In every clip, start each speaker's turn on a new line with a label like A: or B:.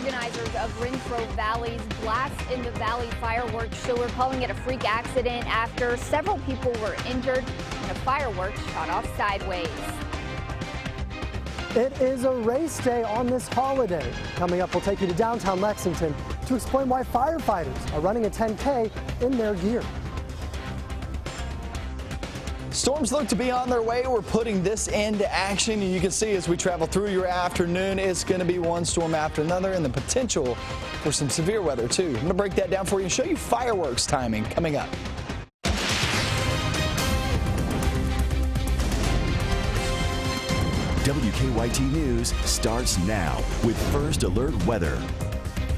A: Organizers of Renfro Valley's Blast in the Valley fireworks show are calling it a freak accident after several people were injured when a fireworks shot off sideways.
B: It is a race day on this holiday. Coming up, we'll take you to downtown Lexington to explain why firefighters are running a 10K in their gear.
C: Storms look to be on their way. We're putting this into action. You can see as we travel through your afternoon, it's going to be one storm after another and the potential for some severe weather too. I'm going to break that down for you and show you fireworks timing coming up.
D: WKYT News starts now with First Alert Weather.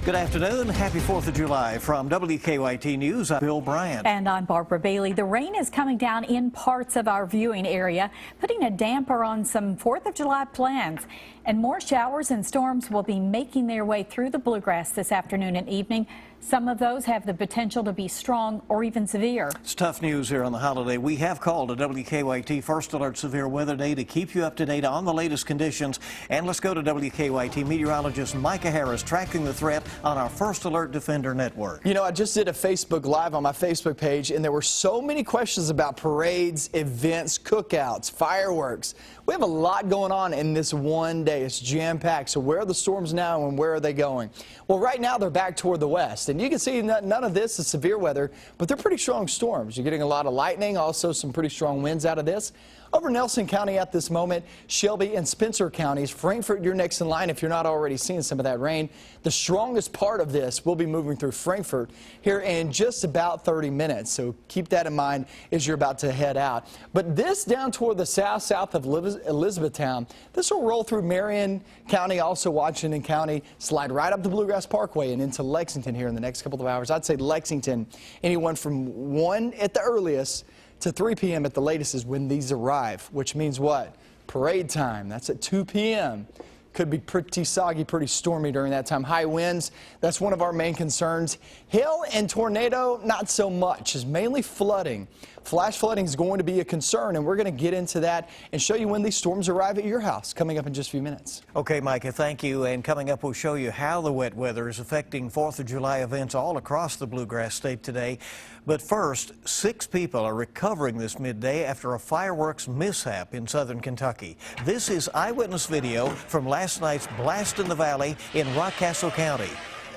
E: Good afternoon. Happy 4th of July. From WKYT News, I'm Bill Bryant.
F: And I'm Barbara Bailey. The rain is coming down in parts of our viewing area, putting a damper on some 4th of July plans. And more showers and storms will be making their way through the bluegrass this afternoon and evening. Some of those have the potential to be strong or even severe.
E: It's tough news here on the holiday. We have called a WKYT First Alert Severe Weather Day to keep you up to date on the latest conditions. And let's go to WKYT meteorologist Micah Harris tracking the threat on our First Alert Defender network.
C: You know, I just did a Facebook Live on my Facebook page, and there were so many questions about parades, events, cookouts, fireworks. We have a lot going on in this one day. It's jam-packed. So where are the storms now and where are they going? Well, right now they're back toward the west. And you can see none of this is severe weather, but they're pretty strong storms. You're getting a lot of lightning, also some pretty strong winds out of this. Over Nelson County at this moment, Shelby and Spencer counties. Frankfort, you're next in line if you're not already seeing some of that rain. The strongest part of this will be moving through Frankfort here in just about 30 minutes. So keep that in mind as you're about to head out. But this down toward the south of Elizabethtown, this will roll through Marion County, also Washington County, slide right up the Bluegrass Parkway and into Lexington here in the next couple of hours. I'd say Lexington, anyone from 1 at the earliest to 3 p.m. at the latest is when these arrive, which means what? Parade time. That's at 2 p.m. Could be pretty soggy, pretty stormy during that time. High winds, that's one of our main concerns. Hail and tornado, not so much. It's mainly flooding. Flash flooding is going to be a concern, and we're going to get into that and show you when these storms arrive at your house coming up in just a few minutes.
E: Okay, Micah, thank you. And coming up, we'll show you how the wet weather is affecting 4th of July events all across the Bluegrass State today. But first, 6 people are recovering this midday after a fireworks mishap in southern Kentucky. This is eyewitness video from last night's blast in the valley in Rockcastle County.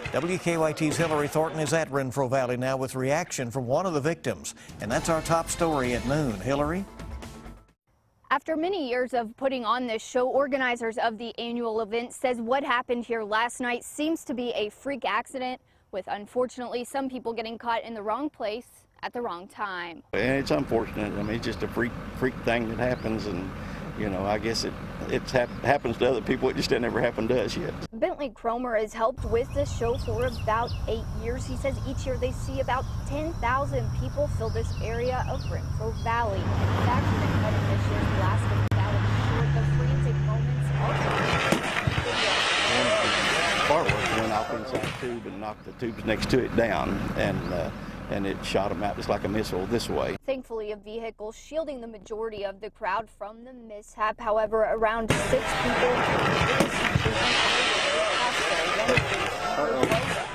E: WKYT's Hillary Thornton is at Renfro Valley now with reaction from one of the victims. And that's our top story at noon. Hillary?
A: After many years of putting on this show, organizers of the annual event says what happened here last night seems to be a freak accident, with unfortunately some people getting caught in the wrong place at the wrong time.
G: And it's unfortunate. I mean, it's just a freak thing that happens, and you know, I guess it happens to other people. It just never happened to us yet. Bentley
A: Cromer has helped with this show for about 8 years. He says each year they see about 10,000 people fill this area of Renfro Valley. In fact, the cut of this year's Blast in the Valley showed the frantic moments of
G: fireworks went off inside the tube and knocked the tubes next to it down, and it shot them out just like a missile this way.
A: Thankfully, a vehicle shielding the majority of the crowd from the mishap. However, around 6 people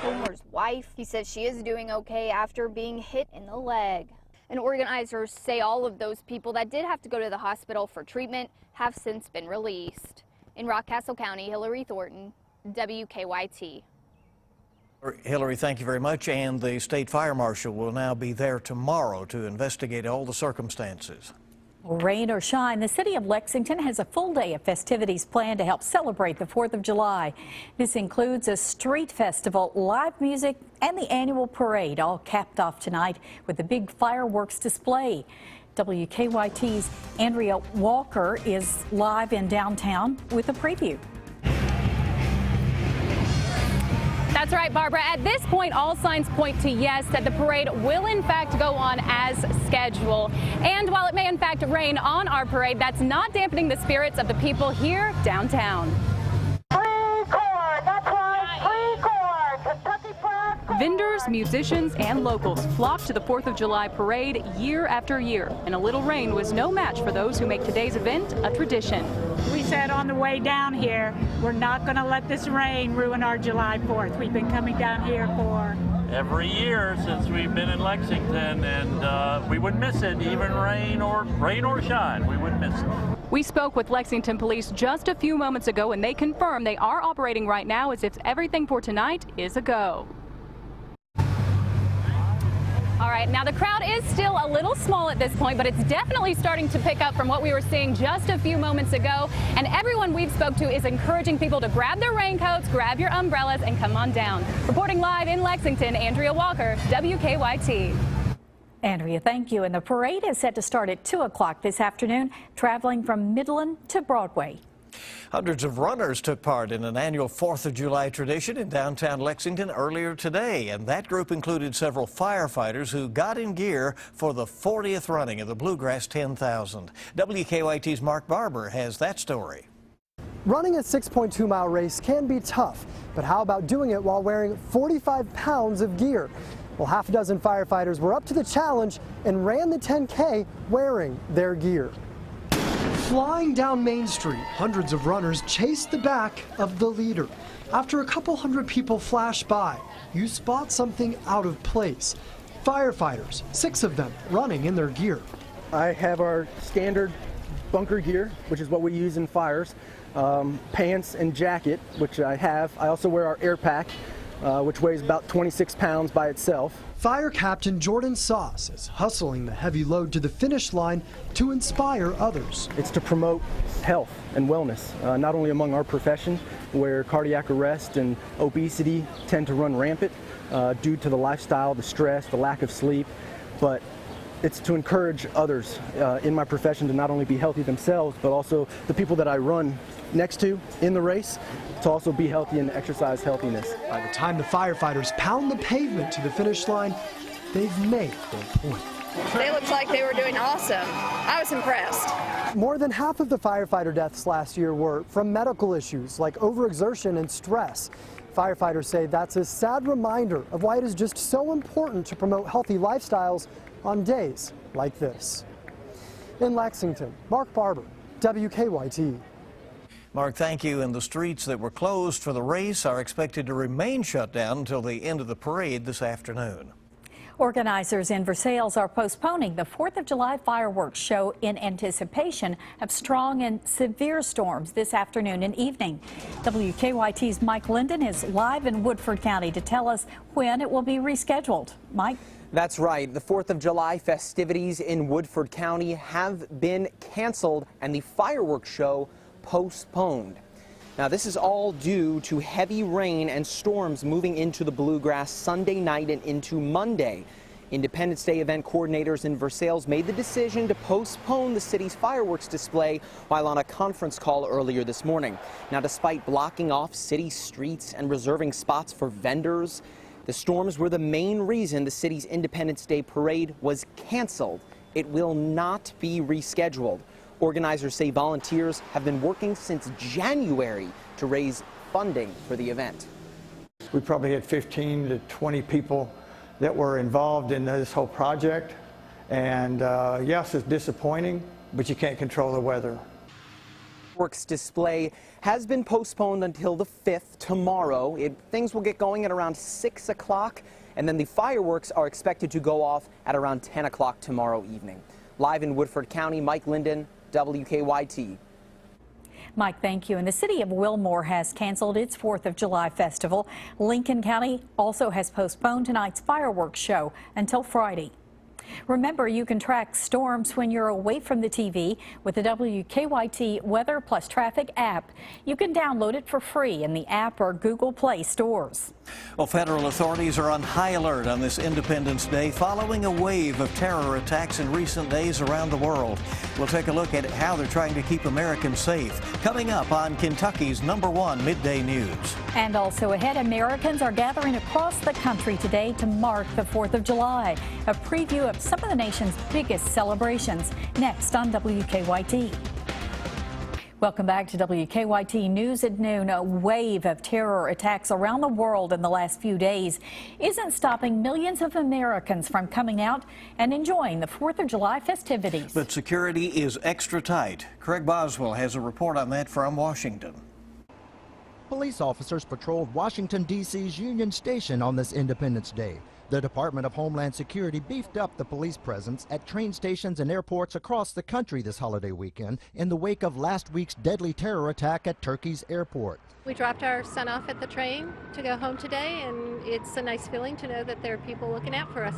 A: Homer's wife. He says she is doing okay after being hit in the leg. And organizers say all of those people that did have to go to the hospital for treatment have since been released. In Rockcastle County, Hillary Thornton, WKYT.
E: Hillary, thank you very much. And the state fire marshal will now be there tomorrow to investigate all the circumstances.
F: Rain or shine, the city of Lexington has a full day of festivities planned to help celebrate the 4th of July. This includes a street festival, live music, and the annual parade, all capped off tonight with a big fireworks display. WKYT's Andrea Walker is live in downtown with a preview.
H: That's right, Barbara. At this point, all signs point to yes, that the parade will in fact go on as scheduled. And while it may in fact rain on our parade, that's not dampening the spirits of the people here downtown. Vendors, musicians, and locals flock to the 4th of July parade year after year, and a little rain was no match for those who make today's event a tradition.
I: We sat on the way down here. We're not going to let this rain ruin our July 4th. We've been coming down here for
J: every year since we've been in Lexington, and we wouldn't miss it, even rain or shine, we wouldn't miss it.
H: We spoke with Lexington Police just a few moments ago, and they confirm they are operating right now as if everything for tonight is a go. All right, now the crowd is still a little small at this point, but it's definitely starting to pick up from what we were seeing just a few moments ago. And everyone we've spoke to is encouraging people to grab their raincoats, grab your umbrellas, and come on down. Reporting live in Lexington, Andrea Walker, WKYT.
F: Andrea, thank you. And the parade is set to start at 2 o'clock this afternoon, traveling from Midland to Broadway.
E: Hundreds of runners took part in an annual 4th of July tradition in downtown Lexington earlier today, and that group included several firefighters who got in gear for the 40th running of the Bluegrass 10,000. WKYT's Mark Barber has that story.
B: Running a 6.2-mile race can be tough, but how about doing it while wearing 45 pounds of gear? Well, half a dozen firefighters were up to the challenge and ran the 10K wearing their gear. Flying down Main Street, hundreds of runners chased the back of the leader. After a couple hundred people flash by, you spot something out of place. Firefighters, 6 of them, running in their gear.
K: I have our standard bunker gear, which is what we use in fires, pants and jacket, which I have. I also wear our air pack, which weighs about 26 pounds by itself.
B: Fire Captain Jordan Sauce is hustling the heavy load to the finish line to inspire others.
K: It's to promote health and wellness, not only among our profession, where cardiac arrest and obesity tend to run rampant due to the lifestyle, the stress, the lack of sleep, but it's to encourage others in my profession to not only be healthy themselves, but also the people that I run next to in the race to also be healthy and exercise healthiness.
B: By the time the firefighters pound the pavement to the finish line, they've made their point.
L: They looked like they were doing awesome. I was impressed.
B: More than half of the firefighter deaths last year were from medical issues like overexertion and stress. Firefighters say that's a sad reminder of why it is just so important to promote healthy lifestyles on days like this. In Lexington, Mark Barber, WKYT.
E: Mark, thank you. And the streets that were closed for the race are expected to remain shut down until the end of the parade this afternoon.
F: Organizers in Versailles are postponing the 4th of July fireworks show in anticipation of strong and severe storms this afternoon and evening. WKYT's Mike Linden is live in Woodford County to tell us when it will be rescheduled. Mike?
M: That's right. The 4th of July festivities in Woodford County have been canceled and the fireworks show postponed. Now, this is all due to heavy rain and storms moving into the Bluegrass Sunday night and into Monday. Independence Day event coordinators in Versailles made the decision to postpone the city's fireworks display while on a conference call earlier this morning. Now, despite blocking off city streets and reserving spots for vendors, the storms were the main reason the city's Independence Day parade was canceled. It will not be rescheduled. Organizers say volunteers have been working since January to raise funding for the event.
N: We probably had 15 to 20 people that were involved in this whole project. And yes, it's disappointing, but you can't control the weather.
M: Fireworks display has been postponed until the 5th, tomorrow. Things will get going at around 6 o'clock, and then the fireworks are expected to go off at around 10 o'clock tomorrow evening. Live in Woodford County, Mike Linden, WKYT.
F: Mike, thank you. And the city of Wilmore has canceled its 4th of July festival. Lincoln County also has postponed tonight's fireworks show until Friday. Remember, you can track storms when you're away from the TV with the WKYT Weather Plus Traffic app. You can download it for free in the app or Google Play stores.
E: Well, federal authorities are on high alert on this Independence Day following a wave of terror attacks in recent days around the world. We'll take a look at how they're trying to keep Americans safe. Coming up on Kentucky's #1 Midday News.
F: And also ahead, Americans are gathering across the country today to mark the 4th of July. A preview of some of the nation's biggest celebrations next on WKYT. Welcome back to WKYT News at noon. A wave of terror attacks around the world in the last few days isn't stopping millions of Americans from coming out and enjoying the 4th of July festivities.
E: But security is extra tight. Craig Boswell has a report on that from Washington.
O: Police officers patrolled Washington, D.C.'s Union Station on this Independence Day. The Department of Homeland Security beefed up the police presence at train stations and airports across the country this holiday weekend in the wake of last week's deadly terror attack at Turkey's airport.
P: We dropped our son off at the train to go home today, and it's a nice feeling to know that there are people looking out for us.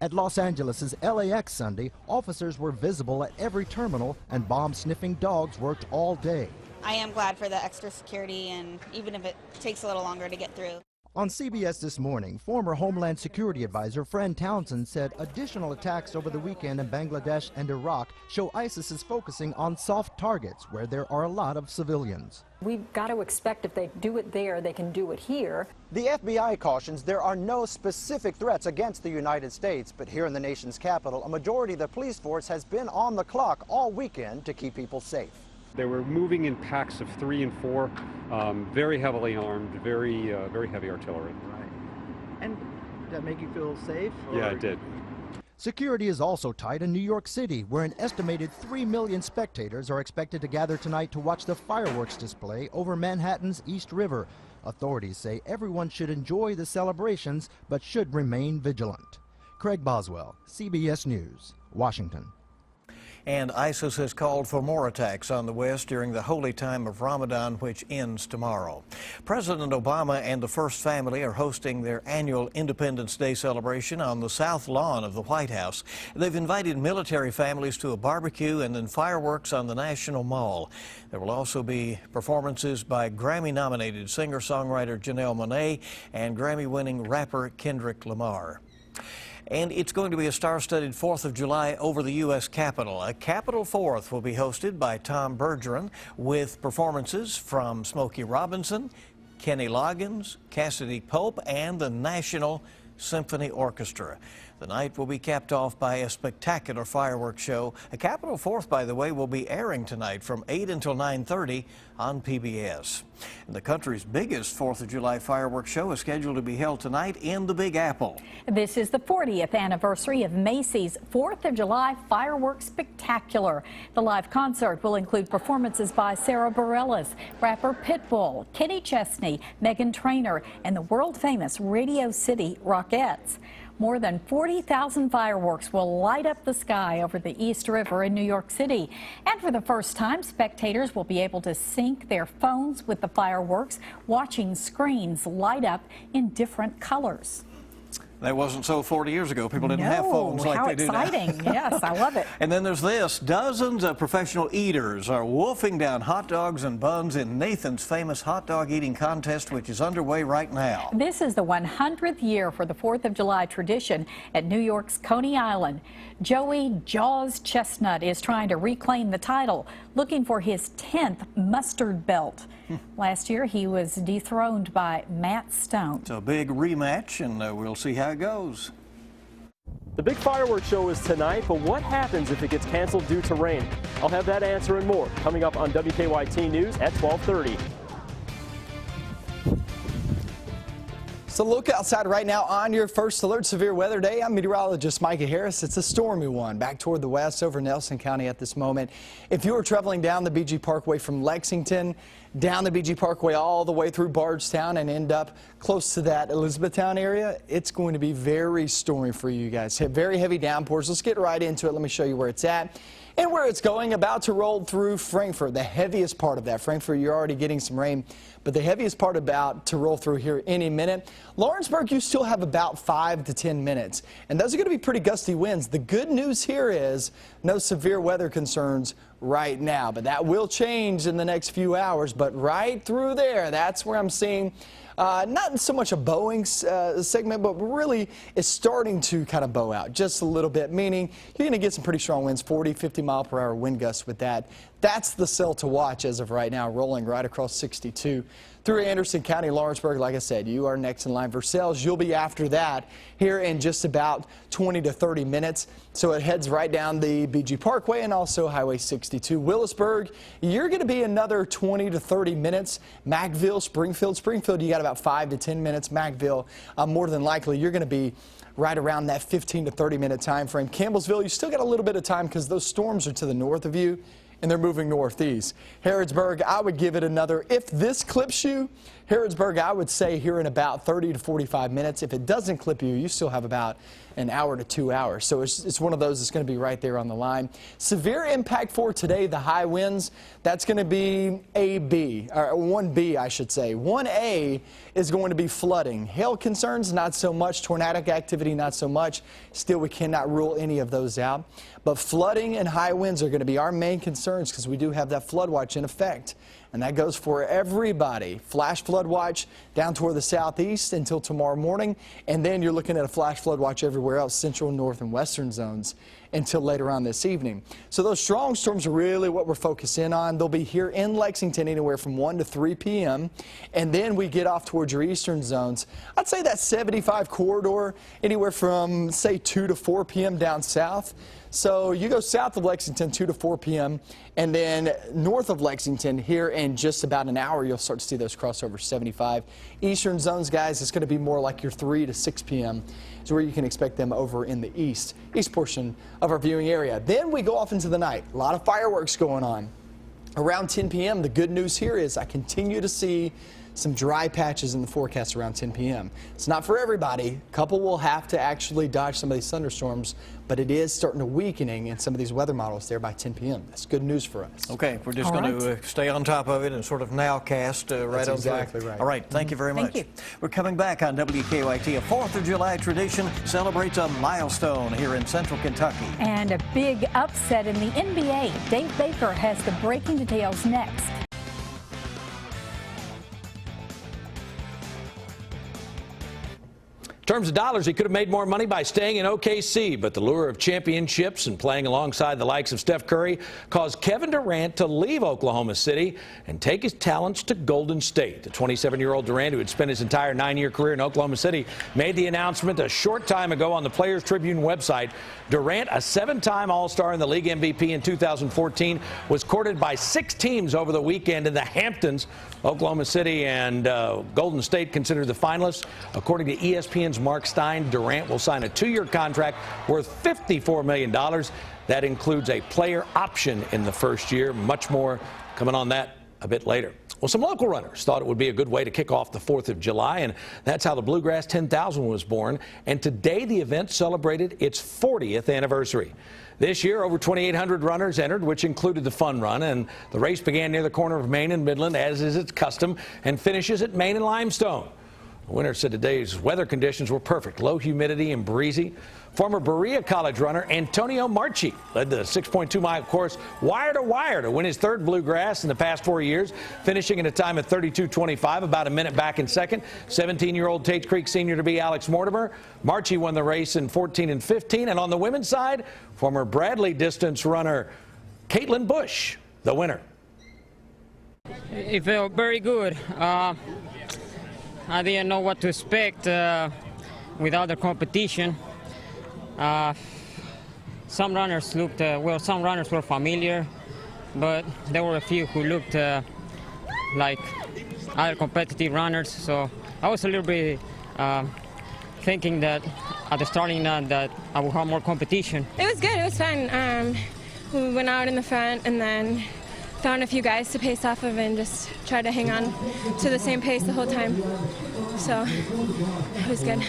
O: At Los Angeles' LAX Sunday, officers were visible at every terminal and bomb-sniffing dogs worked all day.
Q: I am glad for the extra security, and even if it takes a little longer to get through.
O: On CBS This Morning, former Homeland Security Advisor Fred Townsend said additional attacks over the weekend in Bangladesh and Iraq show ISIS is focusing on soft targets where there are a lot of civilians.
R: We've got to expect if they do it there, they can do it here.
S: The FBI cautions there are no specific threats against the United States, but here in the nation's capital, a majority of the police force has been on the clock all weekend to keep people safe.
T: They were moving in packs of 3 and 4, very heavily armed, very heavy artillery.
S: Right. And did that make you feel safe?
T: Yeah, it did.
O: Security is also tight in New York City, where an estimated 3 million spectators are expected to gather tonight to watch the fireworks display over Manhattan's East River. Authorities say everyone should enjoy the celebrations, but should remain vigilant. Craig Boswell, CBS News, Washington.
E: And ISIS has called for more attacks on the West during the holy time of Ramadan, which ends tomorrow. President Obama and the First Family are hosting their annual Independence Day celebration on the South Lawn of the White House. They've invited military families to a barbecue and then fireworks on the National Mall. There will also be performances by Grammy-nominated singer-songwriter Janelle Monáe and Grammy-winning rapper Kendrick Lamar. And it's going to be a star-studded 4th of July over the U.S. Capitol. A Capitol 4th will be hosted by Tom Bergeron with performances from Smokey Robinson, Kenny Loggins, Cassidy Pope, and the National Symphony Orchestra. The night will be capped off by a spectacular fireworks show. A Capitol 4th, by the way, will be airing tonight from 8 until 9:30 on PBS. And the country's biggest 4th of July fireworks show is scheduled to be held tonight in the Big Apple.
F: This is the 40th anniversary of Macy's 4th of July Fireworks Spectacular. The live concert will include performances by Sarah Bareilles, rapper Pitbull, Kenny Chesney, Meghan Trainor, and the world-famous Radio City Rockettes. More than 40,000 fireworks will light up the sky over the East River in New York City. And for the first time, spectators will be able to sync their phones with the fireworks, watching screens light up in different colors.
E: That wasn't so 40 years ago. People didn't have phones like they do now.
F: How exciting. Yes, I love it.
E: And then there's this. Dozens of professional eaters are wolfing down hot dogs and buns in Nathan's famous hot dog eating contest, which is underway right now.
F: This is the 100th year for the 4th of July tradition at New York's Coney Island. Joey Jaws Chestnut is trying to reclaim the title, looking for his 10th mustard belt. Last year, he was dethroned by Matt Stone.
E: It's a big rematch, and we'll see how it goes.
U: The big fireworks show is tonight, but what happens if it gets canceled due to rain? I'll have that answer and more coming up on WKYT News at 12:30.
C: So look outside right now on your first alert severe weather day. I'm meteorologist Micah Harris. It's a stormy one back toward the west over Nelson County at this moment. If you are traveling down the BG Parkway from Lexington, down the BG Parkway all the way through Bardstown and end up close to that Elizabethtown area, it's going to be very stormy for you guys. Very heavy downpours. Let's get right into it. Let me show you where it's at and where it's going. About to roll through Frankfort, the heaviest part of that. Frankfort, you're already getting some rain, but the heaviest part about to roll through here any minute. Lawrenceburg, you still have about 5 to 10 minutes, and those are going to be pretty gusty winds. The good news here is no severe weather concerns right now, but that will change in the next few hours. But right through there, that's where I'm seeing Not so much a bowing segment, but really it's starting to kind of bow out just a little bit, meaning you're going to get some pretty strong winds, 40, 50 mile per hour wind gusts with that. That's the cell to watch as of right now, rolling right across 62 through Anderson County, Lawrenceburg. Like I said, you are next in line. Versailles, you'll be after that here in just about 20 to 30 minutes. So it heads right down the BG Parkway and also Highway 62. Willisburg, you're going to be another 20 to 30 minutes. Mackville, Springfield, you got about 5 to 10 minutes. Mackville, more than likely, you're going to be right around that 15 to 30 minute time frame. Campbellsville, you still got a little bit of time because those storms are to the north of you and they're moving northeast. Harrodsburg, I would give it another, if this clips you, Harrodsburg, I would say here in about 30 to 45 minutes. If it doesn't clip you, you still have about an hour to 2 hours. So it's one of those that's going to be right there on the line. Severe impact for today, the high winds, that's going to be AB, or 1B, I should say. 1A is going to be flooding. Hail concerns, not so much. Tornadic activity, not so much. Still, we cannot rule any of those out. But flooding and high winds are going to be our main concerns because we do have that flood watch in effect. And that goes for everybody. Flash flood watch down toward the southeast until tomorrow morning. And then you're looking at a flash flood watch everywhere else, central, north, and western zones until later on this evening. So those strong storms are really what we're focusing on. They'll be here in Lexington anywhere from 1 to 3 p.m. And then we get off towards your eastern zones. I'd say that 75 corridor anywhere from, say, 2 to 4 p.m. down south. So you go south of Lexington 2 to 4 p.m. and then north of Lexington here in just about an hour you'll start to see those crossovers 75. Eastern zones, guys, it's going to be more like your 3 to 6 p.m. is where you can expect them over in the east portion of our viewing area. Then we go off into the night. A lot of fireworks going on. Around 10 p.m. the good news here is I continue to see some dry patches in the forecast around 10 p.m. It's not for everybody. A couple will have to actually dodge some of these thunderstorms, but it is starting to weakening in some of these weather models there by 10 p.m. That's good news for us.
E: Okay, we're just going to stay on top of it and sort of nowcast right on.
C: That's exactly right.
E: All right, thank you very much.
F: Thank you.
E: We're coming back on WKYT. A 4th of July tradition celebrates a milestone here in central Kentucky.
F: And a big upset in the NBA. Dave Baker has the breaking details next.
D: In terms of dollars, he could have made more money by staying in OKC, but the lure of championships and playing alongside the likes of Steph Curry caused Kevin Durant to leave Oklahoma City and take his talents to Golden State. The 27-year-old Durant, who had spent his entire 9-year career in Oklahoma City, made the announcement a short time ago on the Players Tribune website. Durant, a 7-time All-Star and the league MVP in 2014, was courted by 6 teams over the weekend in the Hamptons. Oklahoma City and Golden State considered the finalists. According to ESPN's Mark Stein, Durant will sign a 2-year contract worth $54 million. That includes a player option in the first year. Much more coming on that a bit later. Well, some local runners thought it would be a good way to kick off the 4th of July, and that's how the Bluegrass 10,000 was born. And today the event celebrated its 40th anniversary. This year, over 2,800 runners entered, which included the fun run, and the race began near the corner of Main and Midland, as is its custom, and finishes at Main and Limestone. The winner said today's weather conditions were perfect, low humidity and breezy. Former Berea College runner Antonio Marchi led the 6.2-mile course wire to wire to win his 3rd Bluegrass in the past 4 years, finishing in a time of 32:25, about a minute back in second. 17-year-old Tates Creek senior to be Alex Mortimer. Marchi won the race in 14 and 15, and on the women's side, former Bradley distance runner Caitlin Bush, the winner.
V: It felt very good. I didn't know what to expect without the competition. Some runners looked, some runners were familiar, but there were a few who looked like other competitive runners. So I was a little bit thinking that at the starting that I would have more competition.
W: It was good, it was fun. We went out in the front and then found a few guys to pace off of and just tried to hang on to the same pace the whole time. So it was good.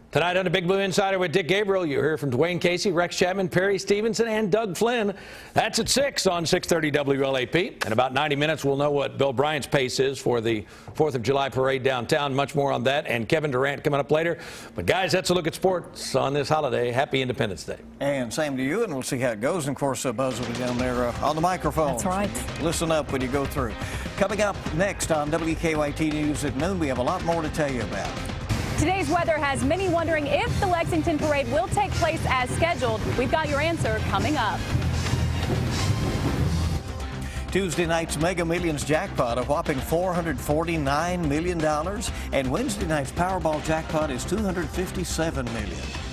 D: Tonight on the Big Blue Insider with Dick Gabriel, you hear from Dwayne Casey, Rex Chapman, Perry Stevenson, and Doug Flynn. That's at 6 on 630 WLAP. In about 90 minutes, we'll know what Bill Bryant's pace is for the 4th of July parade downtown. Much more on that, and Kevin Durant coming up later. But guys, that's a look at sports on this holiday. Happy Independence Day.
E: And same to you, and we'll see how it goes. And of course, Buzz will be down there on the microphone.
F: That's right.
E: Listen up when you go through. Coming up next on WKYT News at noon, we have a lot more to tell you about.
H: Today's weather has many wondering if the Lexington Parade will take place as scheduled. We've got your answer coming up.
E: Tuesday night's Mega Millions jackpot, a whopping $449 million. And Wednesday night's Powerball jackpot is $257 million.